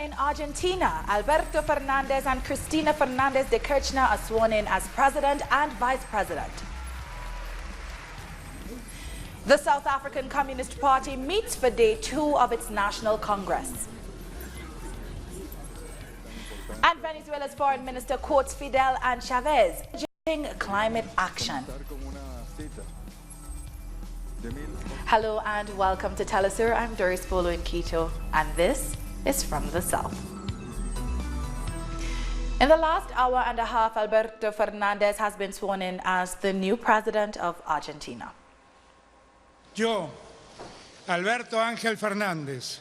in Argentina. Alberto Fernandez and Cristina Fernandez de Kirchner are sworn in as president and vice president. The South African Communist Party meets for day 2 of its National Congress. And Venezuela's Foreign Minister quotes Fidel and Chavez urging climate action. Hello and welcome to Telesur. I'm Doris Polo in Quito, and this is From the South. In the last hour and a half, Alberto Fernandez has been sworn in as the new president of Argentina. Yo, Alberto Ángel Fernández.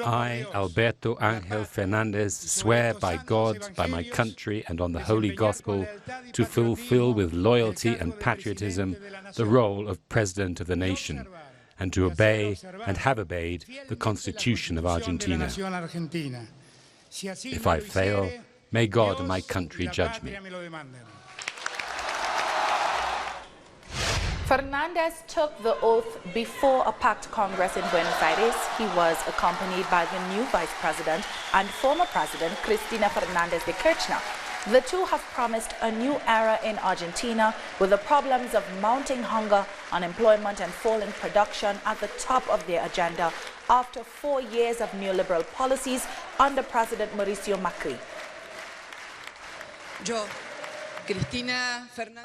I, Alberto Ángel Fernandez, swear by God, by my country, and on the Holy Gospel to fulfill with loyalty and patriotism the role of President of the nation, and to obey and have obeyed the Constitution of Argentina. If I fail, may God and my country judge me. Fernandez took the oath before a packed Congress in Buenos Aires. He was accompanied by the new vice president and former president, Cristina Fernandez de Kirchner. The two have promised a new era in Argentina with the problems of mounting hunger, unemployment and falling production at the top of their agenda after 4 years of neoliberal policies under President Mauricio Macri.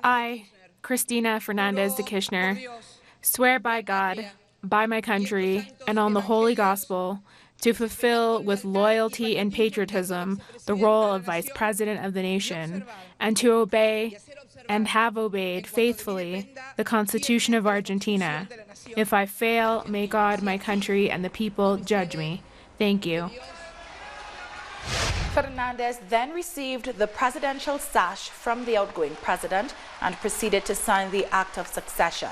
I, Cristina Fernandez de Kirchner, swear by God, by my country, and on the Holy Gospel to fulfill with loyalty and patriotism the role of Vice President of the nation, and to obey and have obeyed faithfully the Constitution of Argentina. If I fail, may God, my country, and the people judge me. Thank you. Fernandez then received the presidential sash from the outgoing president and proceeded to sign the Act of Succession.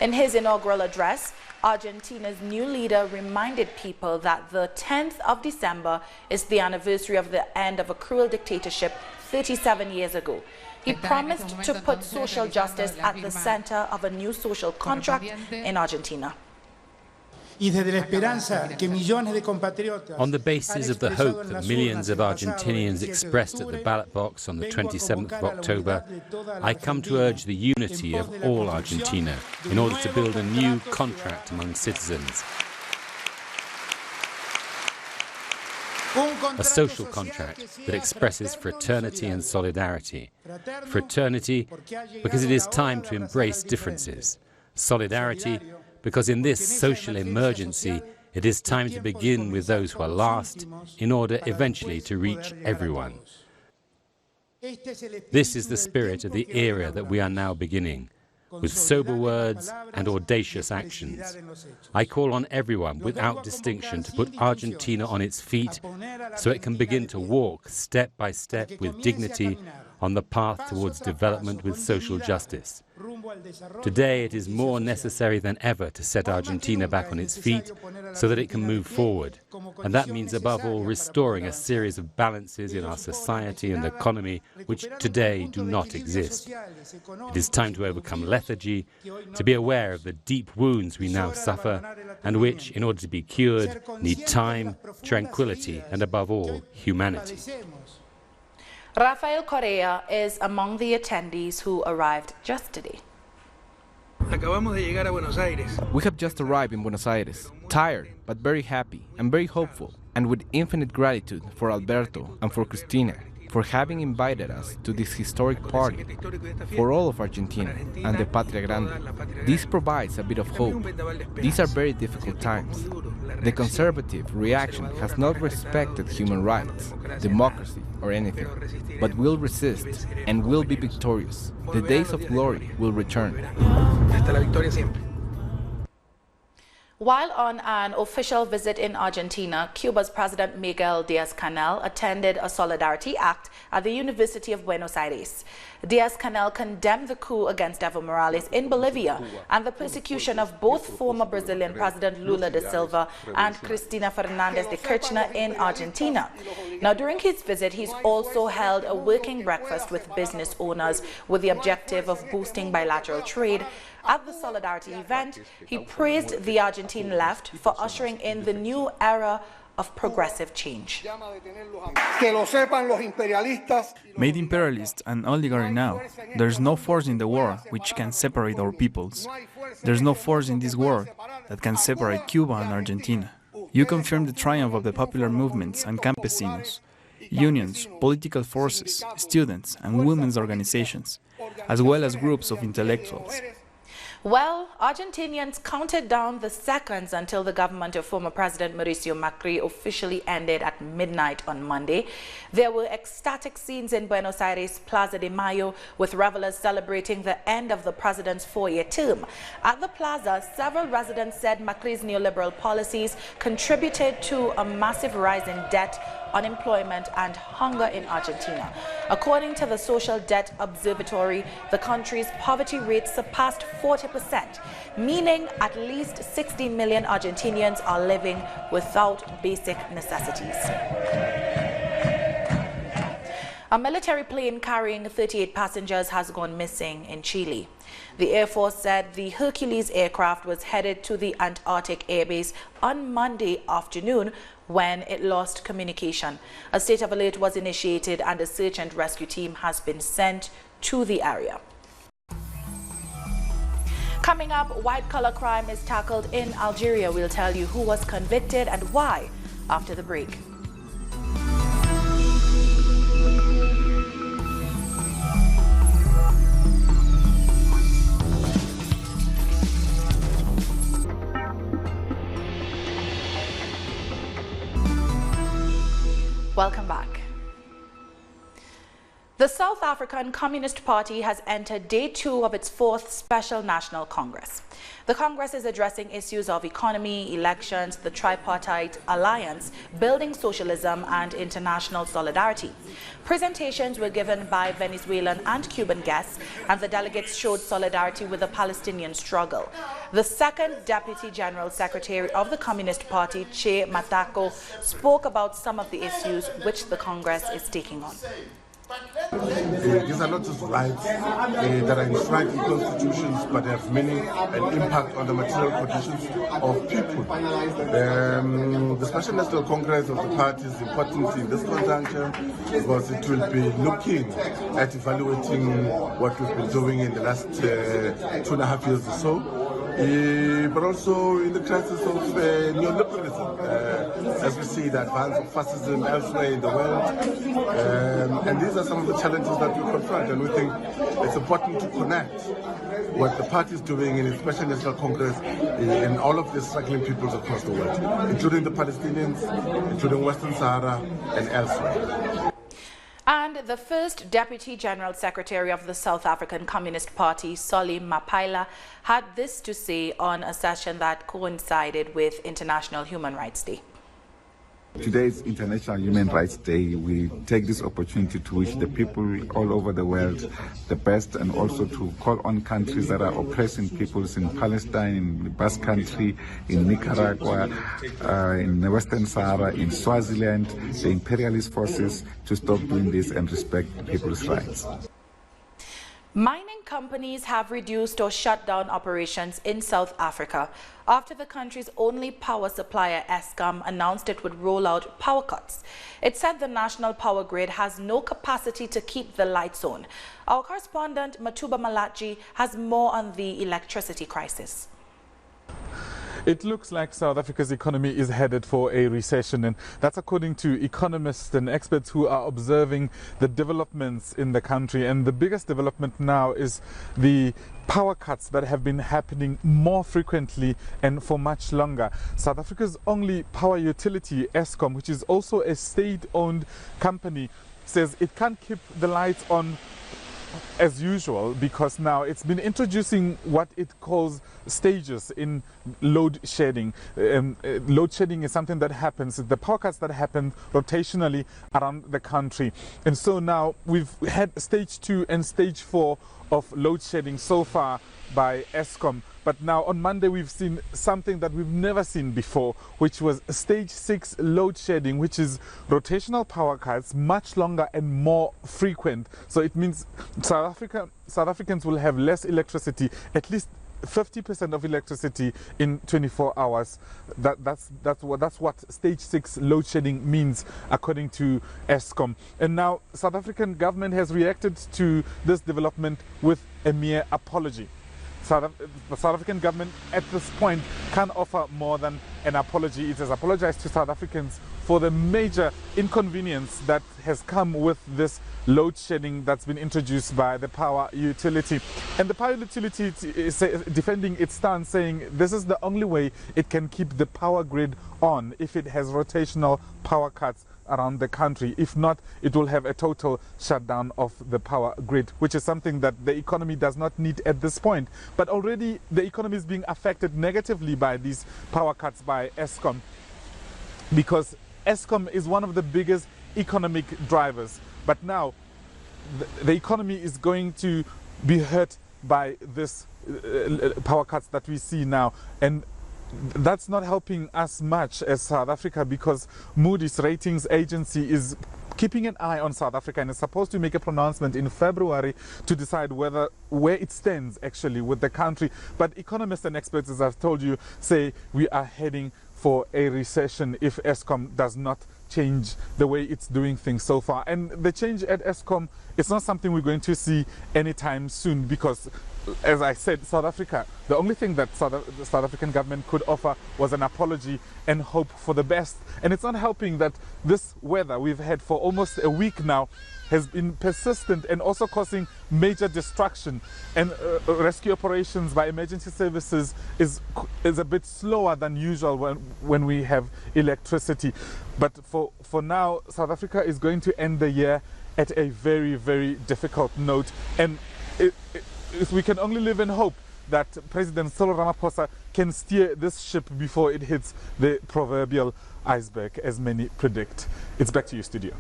In his inaugural address, Argentina's new leader reminded people that the 10th of December is the anniversary of the end of a cruel dictatorship 37 years ago. He promised to put social justice at the center of a new social contract in Argentina. On the basis of the hope that millions of Argentinians expressed at the ballot box on the 27th of October, I come to urge the unity of all Argentina in order to build a new contract among citizens. A social contract that expresses fraternity and solidarity. Fraternity because it is time to embrace differences. Solidarity because in this social emergency, it is time to begin with those who are last in order eventually to reach everyone. This is the spirit of the era that we are now beginning, with sober words and audacious actions. I call on everyone without distinction to put Argentina on its feet so it can begin to walk step by step with dignity on the path towards development with social justice. Today it is more necessary than ever to set Argentina back on its feet so that it can move forward. And that means above all restoring a series of balances in our society and economy which today do not exist. It is time to overcome lethargy, to be aware of the deep wounds we now suffer and which, in order to be cured, need time, tranquility and above all, humanity. Rafael Correa is among the attendees who arrived just today. We have just arrived in Buenos Aires, tired but very happy and very hopeful, and with infinite gratitude for Alberto and for Cristina for having invited us to this historic party for all of Argentina and the Patria Grande. This provides a bit of hope. These are very difficult times. The conservative reaction has not respected human rights, democracy, or anything, but will resist and will be victorious. The days of glory will return. While on an official visit in Argentina, Cuba's President Miguel Díaz-Canel attended a solidarity act at the University of Buenos Aires. Díaz-Canel condemned the coup against Evo Morales in Bolivia and the persecution of both former Brazilian President Lula da Silva and Cristina Fernandez de Kirchner in Argentina. Now, during his visit, he's also held a working breakfast with business owners with the objective of boosting bilateral trade. At the solidarity event, he praised the Argentine left for ushering in the new era of progressive change. May the imperialists and oligarchy know there is no force in the world which can separate our peoples. There is no force in this world that can separate Cuba and Argentina. You confirm the triumph of the popular movements and campesinos, unions, political forces, students and women's organizations, as well as groups of intellectuals. Well, Argentinians counted down the seconds until the government of former President Mauricio Macri officially ended at midnight on Monday. There were ecstatic scenes in Buenos Aires' Plaza de Mayo, with revelers celebrating the end of the president's four-year term. At the plaza, several residents said Macri's neoliberal policies contributed to a massive rise in debt, unemployment and hunger in Argentina. According to the Social Debt Observatory, the country's poverty rate surpassed 40%, meaning at least 60 million Argentinians are living without basic necessities. A military plane carrying 38 passengers has gone missing in Chile. The Air Force said the Hercules aircraft was headed to the Antarctic airbase on Monday afternoon when it lost communication. A state of alert was initiated and a search and rescue team has been sent to the area. Coming up, white-collar crime is tackled in Algeria. We'll tell you who was convicted and why after the break. Welcome back. The South African Communist Party has entered day 2 of its 4th Special National Congress. The Congress is addressing issues of economy, elections, the tripartite alliance, building socialism and international solidarity. Presentations were given by Venezuelan and Cuban guests, and the delegates showed solidarity with the Palestinian struggle. The second Deputy General Secretary of the Communist Party, Che Matako, spoke about some of the issues which the Congress is taking on. These are not just rights that are enshrined in constitutions, but have meaning and impact on the material conditions of people. The Special National Congress of the party is important in this conjuncture because it will be looking at evaluating what we've been doing in the last 2.5 years or so. But also in the crisis of neoliberalism, as we see the advance of fascism elsewhere in the world. And these are some of the challenges that we confront, and we think it's important to connect what the party is doing in its Special National Congress in all of the struggling peoples across the world, including the Palestinians, including Western Sahara and elsewhere. And the first Deputy General Secretary of the South African Communist Party, Solly Mapaila, had this to say on a session that coincided with International Human Rights Day. Today is International Human Rights Day. We take this opportunity to wish the people all over the world the best, and also to call on countries that are oppressing peoples in Palestine, in the Basque Country, in Nicaragua, in the Western Sahara, in Swaziland, the imperialist forces to stop doing this and respect people's rights. Mining companies have reduced or shut down operations in South Africa after the country's only power supplier, Eskom, announced it would roll out power cuts. It said the national power grid has no capacity to keep the lights on. Our correspondent, Matuba Malachi, has more on the electricity crisis. It looks like South Africa's economy is headed for a recession, and that's according to economists and experts who are observing the developments in the country. And the biggest development now is the power cuts that have been happening more frequently and for much longer. South Africa's only power utility, Eskom, which is also a state-owned company, says it can't keep the lights on as usual because now it's been introducing what it calls stages in load shedding. Load shedding is something that happens, the power cuts that happen rotationally around the country. And so now we've had stage 2 and stage 4 of load shedding so far by Eskom. But now on Monday we've seen something that we've never seen before, which was stage 6 load shedding, which is rotational power cuts, much longer and more frequent. So it means South Africans will have less electricity, at least 50% of electricity in 24 hours. That's what stage 6 load shedding means, according to Eskom. And now South African government has reacted to this development with a mere apology. The South African government at this point can't offer more than an apology. It has apologized to South Africans for the major inconvenience that has come with this load shedding that's been introduced by the power utility. And the power utility is defending its stance, saying this is the only way it can keep the power grid on if it has rotational power cuts around the country. If not, it will have a total shutdown of the power grid, which is something that the economy does not need at this point. But already the economy is being affected negatively by these power cuts by Eskom, because Eskom is one of the biggest economic drivers. But now the economy is going to be hurt by this power cuts that we see now. And that's not helping us much as South Africa, because Moody's ratings agency is keeping an eye on South Africa and is supposed to make a pronouncement in February to decide where it stands actually with the country. But economists and experts, as I've told you, say we are heading for a recession if Eskom does not change the way it's doing things so far. And the change at Eskom is not something we're going to see anytime soon, because, as I said, South Africa, the only thing that the South African government could offer was an apology and hope for the best. And it's not helping that this weather we've had for almost a week now has been persistent and also causing major destruction. And rescue operations by emergency services is a bit slower than usual when we have electricity. But for now, South Africa is going to end the year at a very, very difficult note. And we can only live in hope that President Cyril Ramaphosa can steer this ship before it hits the proverbial iceberg, as many predict. It's back to you, studio.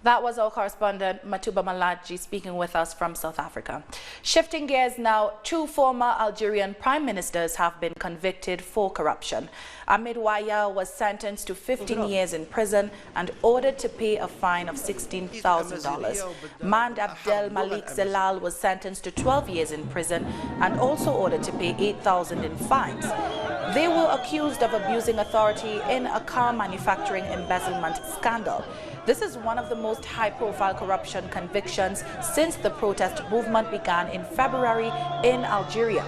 That was our correspondent Matuba Malachi speaking with us from South Africa. Shifting gears now, 2 former Algerian prime ministers have been convicted for corruption. Ahmed Ouaya was sentenced to 15 years in prison and ordered to pay a fine of $16,000. Mand Abdel Malik Zelal was sentenced to 12 years in prison and also ordered to pay $8,000 in fines. They were accused of abusing authority in a car manufacturing embezzlement scandal. This is one of the most high-profile corruption convictions since the protest movement began in February in Algeria.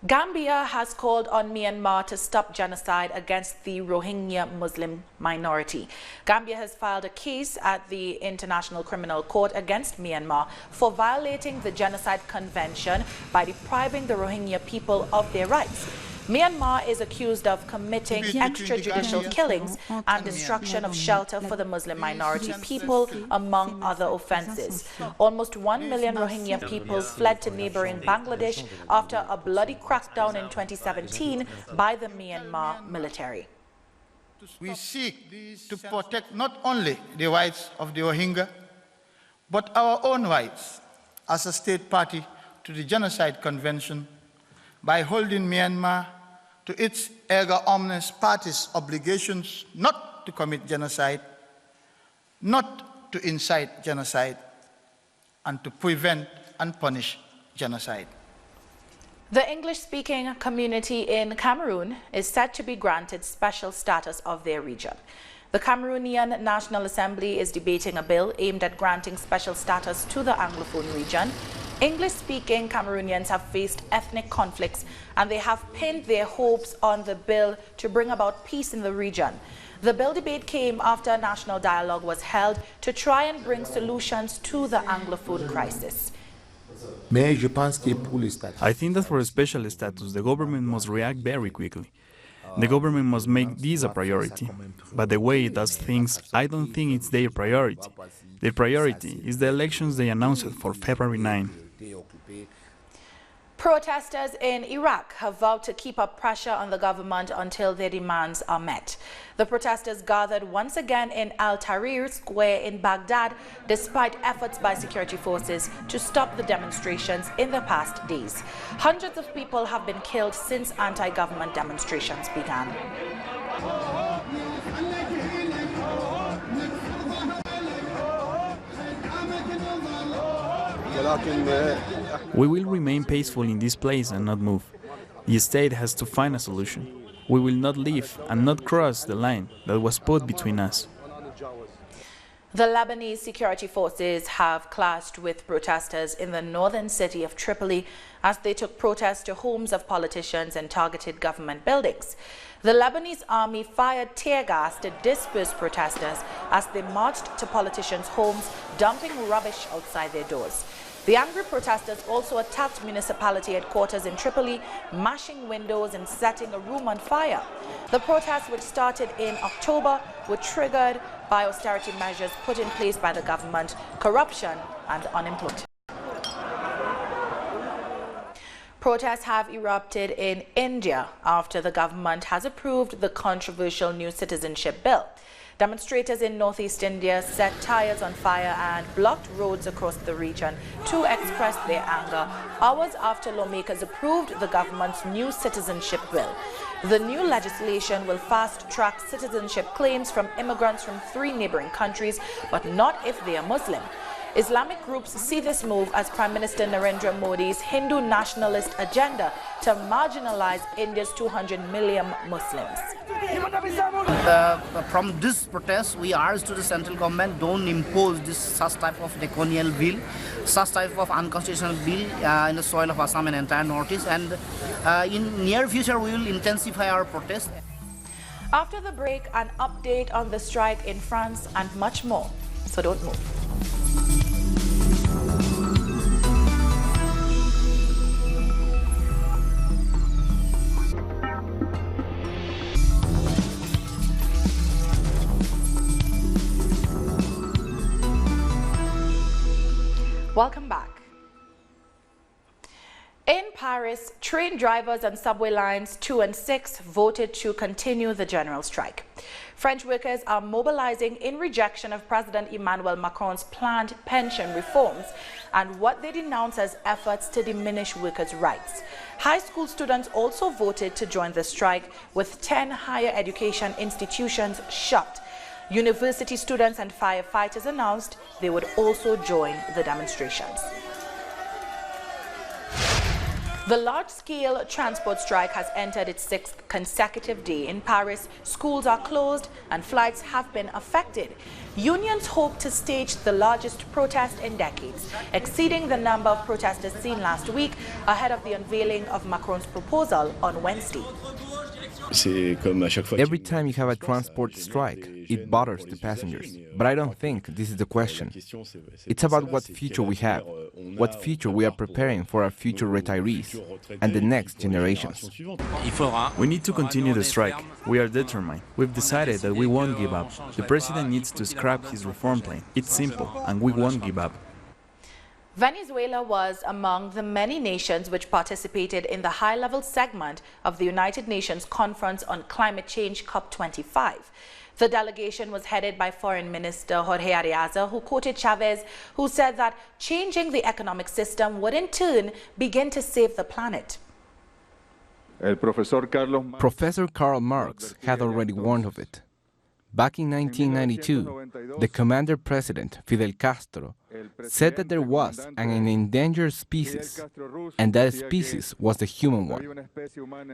Gambia has called on Myanmar to stop genocide against the Rohingya Muslim minority. Gambia has filed a case at the International Criminal Court against Myanmar for violating the Genocide Convention by depriving the Rohingya people of their rights. Myanmar is accused of committing extrajudicial killings and destruction of shelter for the Muslim minority people, among other offenses. Almost 1 million Rohingya people fled to neighboring Bangladesh after a bloody crackdown in 2017 by the Myanmar military. We seek to protect not only the rights of the Rohingya, but our own rights as a state party to the Genocide Convention by holding Myanmar to its erga omnes parties obligations not to commit genocide, not to incite genocide, and to prevent and punish genocide. The English-speaking community in Cameroon is said to be granted special status of their region. The Cameroonian National Assembly is debating a bill aimed at granting special status to the Anglophone region. English-speaking Cameroonians have faced ethnic conflicts, and they have pinned their hopes on the bill to bring about peace in the region. The bill debate came after a national dialogue was held to try and bring solutions to the Anglophone crisis. I think that for a special status, the government must react very quickly. The government must make this a priority. But the way it does things, I don't think it's their priority. Their priority is the elections they announced for February 9. Protesters in Iraq have vowed to keep up pressure on the government until their demands are met. The protesters gathered once again in Al Tahrir Square in Baghdad, despite efforts by security forces to stop the demonstrations in the past days. Hundreds of people have been killed since anti-government demonstrations began. We will remain peaceful in this place and not move. The state has to find a solution. We will not leave and not cross the line that was put between us. The Lebanese security forces have clashed with protesters in the northern city of Tripoli as they took protests to homes of politicians and targeted government buildings. The Lebanese army fired tear gas to disperse protesters as they marched to politicians' homes, dumping rubbish outside their doors. The angry protesters also attacked municipality headquarters in Tripoli, mashing windows and setting a room on fire. The protests, which started in October, were triggered by austerity measures put in place by the government, corruption and unemployment. Protests have erupted in India after the government has approved the controversial new citizenship bill. Demonstrators in northeast India set tires on fire and blocked roads across the region to express their anger hours after lawmakers approved the government's new citizenship bill. The new legislation will fast-track citizenship claims from immigrants from 3 neighboring countries, but not if they are Muslim. Islamic groups see this move as Prime Minister Narendra Modi's Hindu nationalist agenda to marginalize India's 200 million Muslims. From this protest, we urge to the central government, don't impose such type of draconian bill, such type of unconstitutional bill in the soil of Assam and entire Northeast. And in near future, we will intensify our protest. After the break, an update on the strike in France and much more. So don't move. Welcome back. In Paris, train drivers on subway lines 2 and 6 voted to continue the general strike. French workers are mobilizing in rejection of President Emmanuel Macron's planned pension reforms and what they denounce as efforts to diminish workers' rights. High school students also voted to join the strike, with 10 higher education institutions shut. University students and firefighters announced they would also join the demonstrations. The large-scale transport strike has entered its 6th consecutive day. In Paris, schools are closed and flights have been affected. Unions hope to stage the largest protest in decades, exceeding the number of protesters seen last week ahead of the unveiling of Macron's proposal on Wednesday. Every time you have a transport strike, it bothers the passengers. But I don't think this is the question. It's about what future we have, what future we are preparing for our future retirees and the next generations. We need to continue the strike. We are determined. We've decided that we won't give up. The president needs to scrap his reform plan. It's simple, and we won't give up. Venezuela was among the many nations which participated in the high-level segment of the United Nations Conference on Climate Change COP25. The delegation was headed by Foreign Minister Jorge Arreaza, who quoted Chavez, who said that changing the economic system would in turn begin to save the planet. Professor Karl Marx had already warned of it. Back in 1992, the commander-president, Fidel Castro, said that there was an endangered species, and that species was the human one.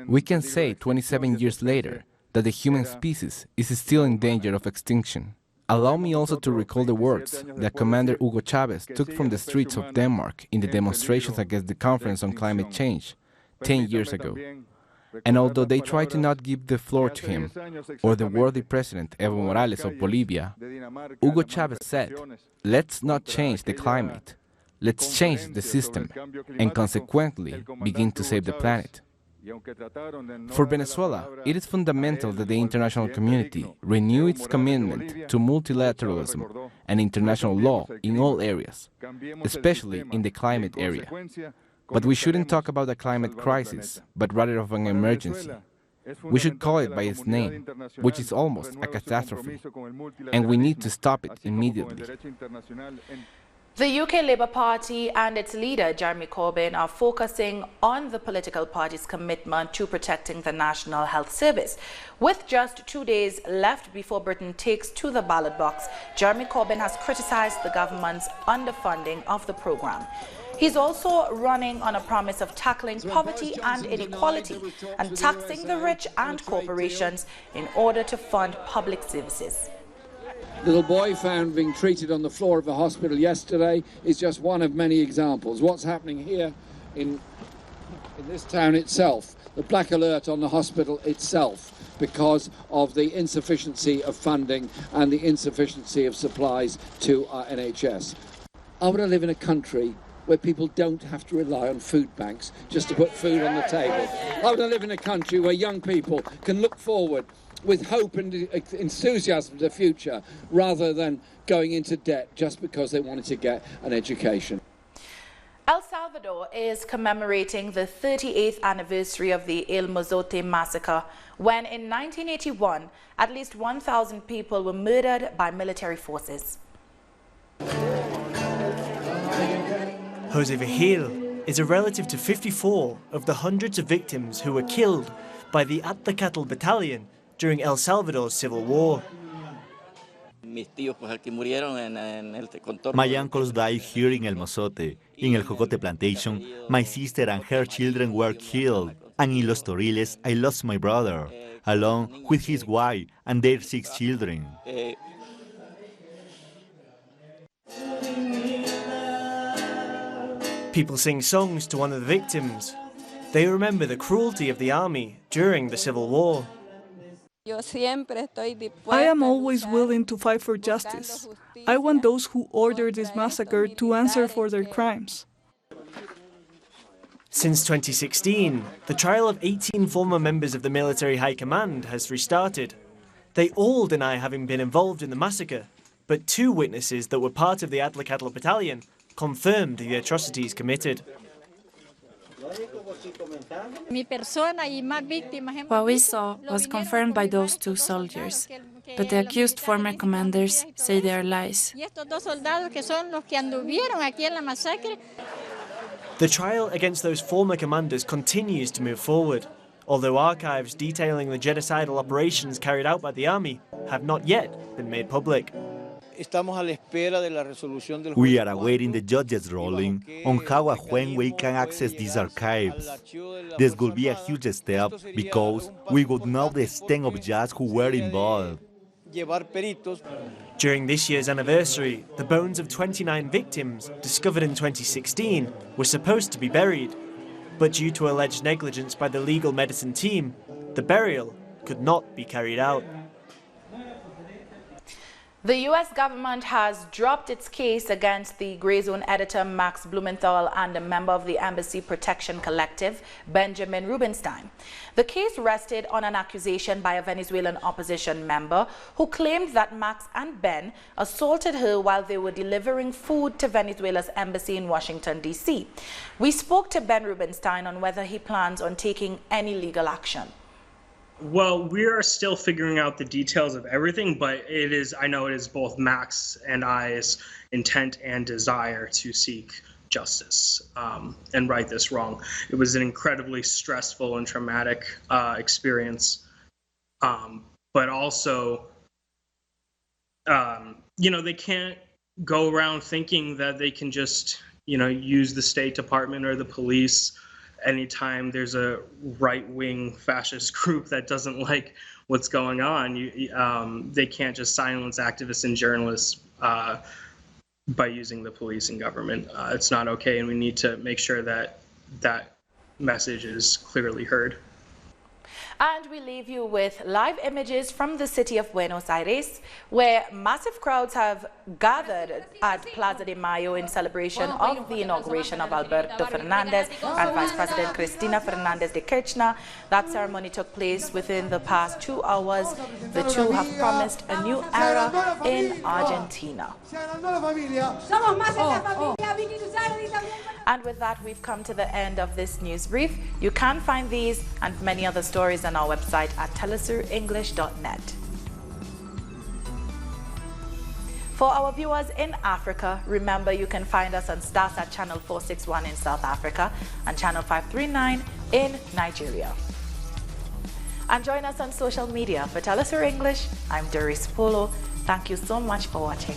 We can say 27 years later that the human species is still in danger of extinction. Allow me also to recall the words that Commander Hugo Chavez took from the streets of Denmark in the demonstrations against the Conference on Climate Change 10 years ago. And although they tried to not give the floor to him or the worthy president Evo Morales of Bolivia, Hugo Chavez said, let's not change the climate, let's change the system and consequently begin to save the planet. For Venezuela, it is fundamental that the international community renew its commitment to multilateralism and international law in all areas, especially in the climate area. But we shouldn't talk about a climate crisis, but rather of an emergency. We should call it by its name, which is almost a catastrophe, and we need to stop it immediately. The UK Labour Party and its leader, Jeremy Corbyn, are focusing on the political party's commitment to protecting the National Health Service. With just 2 days left before Britain takes to the ballot box, Jeremy Corbyn has criticised the government's underfunding of the programme. He's also running on a promise of tackling poverty and inequality and taxing the rich and corporations in order to fund public services. Little boy found being treated on the floor of a hospital yesterday is just one of many examples. What's happening here in this town itself, the black alert on the hospital itself, because of the insufficiency of funding and the insufficiency of supplies to our NHS. I want to live in a country where people don't have to rely on food banks just to put food on the table. I want to live in a country where young people can look forward with hope and enthusiasm to the future rather than going into debt just because they wanted to get an education. El Salvador is commemorating the 38th anniversary of the El Mozote massacre, when in 1981, at least 1,000 people were murdered by military forces. Jose Vigil is a relative to 54 of the hundreds of victims who were killed by the Atacatl Battalion during El Salvador's civil war. My uncles died here in El Mozote. In El Jocote plantation, my sister and her children were killed. And in Los Toriles, I lost my brother, along with his wife and their 6 children. People sing songs to honor the victims. They remember the cruelty of the army during the Civil War. I am always willing to fight for justice. I want those who ordered this massacre to answer for their crimes. Since 2016, the trial of 18 former members of the military high command has restarted. They all deny having been involved in the massacre, but 2 witnesses that were part of the Atacatl Battalion confirmed the atrocities committed. What we saw was confirmed by those 2 soldiers, but the accused former commanders say they are lies. The trial against those former commanders continues to move forward, although archives detailing the genocidal operations carried out by the army have not yet been made public. We are awaiting the judge's ruling on how and when we can access these archives. This will be a huge step because we would know the extent of judges who were involved. During this year's anniversary, the bones of 29 victims, discovered in 2016, were supposed to be buried. But due to alleged negligence by the legal medicine team, the burial could not be carried out. The U.S. government has dropped its case against the Grey Zone editor Max Blumenthal and a member of the Embassy Protection Collective, Benjamin Rubenstein. The case rested on an accusation by a Venezuelan opposition member who claimed that Max and Ben assaulted her while they were delivering food to Venezuela's embassy in Washington, D.C. We spoke to Ben Rubenstein on whether he plans on taking any legal action. Well, we are still figuring out the details of everything, but I know it is both Max and I's intent and desire to seek justice and right this wrong. It was an incredibly stressful and traumatic experience, but also, they can't go around thinking that they can just, use the State Department or the police anytime there's a right-wing fascist group that doesn't like what's going on. They can't just silence activists and journalists by using the police and government. It's not okay, and we need to make sure that that message is clearly heard. And we leave you with live images from the city of Buenos Aires, where massive crowds have gathered at Plaza de Mayo in celebration of the inauguration of Alberto Fernandez and Vice President Cristina Fernandez de Kirchner. That ceremony took place within the past 2 hours. The two have promised a new era in Argentina. And with that, we've come to the end of this news brief. You can find these and many other stories on our website at telesurenglish.net. For our viewers in Africa, remember you can find us on Starsat channel 461 in South Africa and channel 539 in Nigeria. And join us on social media. For Telesur English, I'm Doris Polo. Thank you so much for watching.